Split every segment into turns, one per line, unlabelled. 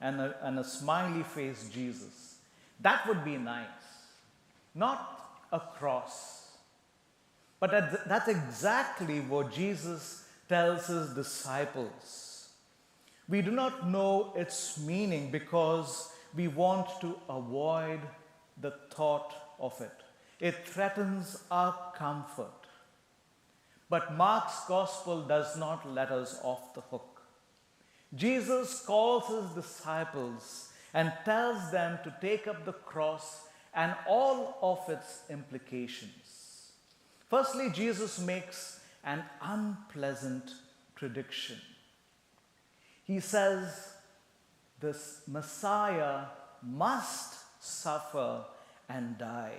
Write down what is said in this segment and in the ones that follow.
and a smiley face Jesus. That would be nice. Not a cross. But that's exactly what Jesus tells his disciples. We do not know its meaning because we want to avoid the thought of it. It threatens our comfort. But Mark's gospel does not let us off the hook. Jesus calls his disciples and tells them to take up the cross and all of its implications. Firstly, Jesus makes an unpleasant prediction. He says, this Messiah must suffer and die.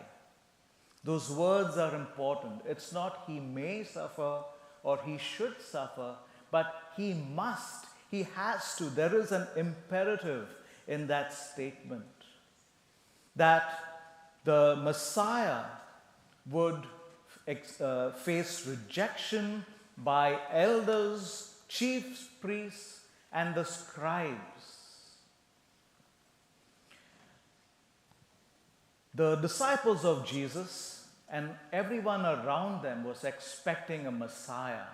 Those words are important. It's not he may suffer or he should suffer, but he must, he has to. There is an imperative in that statement that the Messiah would face rejection by elders, chief priests, and the scribes. The disciples of Jesus and everyone around them was expecting a Messiah,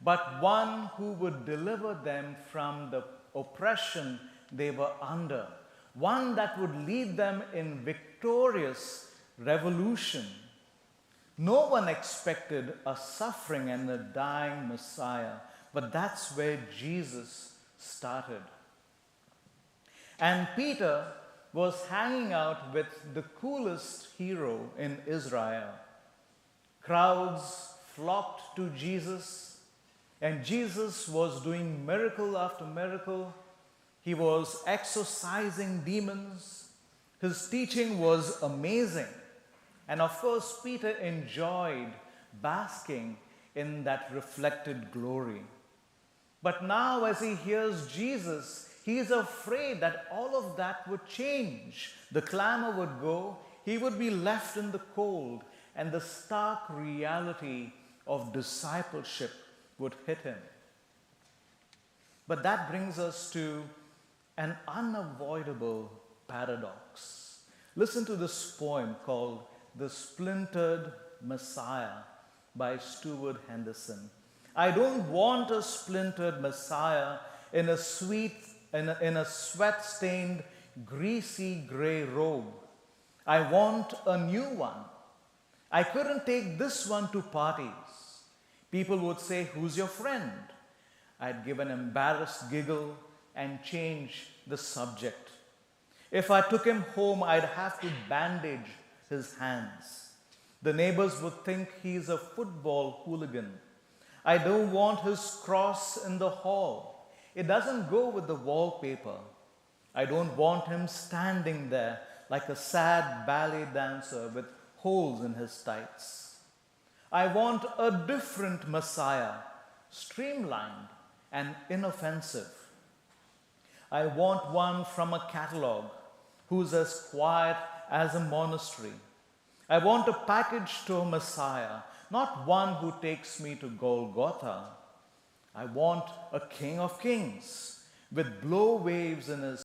but one who would deliver them from the oppression they were under, one that would lead them in victorious revolution. No one expected a suffering and a dying Messiah, but that's where Jesus started. And Peter was hanging out with the coolest hero in Israel. Crowds flocked to Jesus, and Jesus was doing miracle after miracle. He was exorcising demons. His teaching was amazing. And of course, Peter enjoyed basking in that reflected glory. But now, as he hears Jesus, he is afraid that all of that would change. The clamor would go, he would be left in the cold, and the stark reality of discipleship would hit him. But that brings us to an unavoidable paradox. Listen to this poem called The Splintered Messiah by Stuart Henderson. I don't want a splintered Messiah in a sweat-stained, greasy gray robe. I want a new one. I couldn't take this one to parties. People would say, "Who's your friend?" I'd give an embarrassed giggle and change the subject. If I took him home, I'd have to bandage his hands. The neighbors would think he's a football hooligan. I don't want his cross in the hall. It doesn't go with the wallpaper. I don't want him standing there like a sad ballet dancer with holes in his tights. I want a different Messiah, streamlined and inoffensive. I want one from a catalog who's as quiet as a monastery. I want a package tour Messiah, not one who takes me to Golgotha. I want a King of Kings with blow waves in his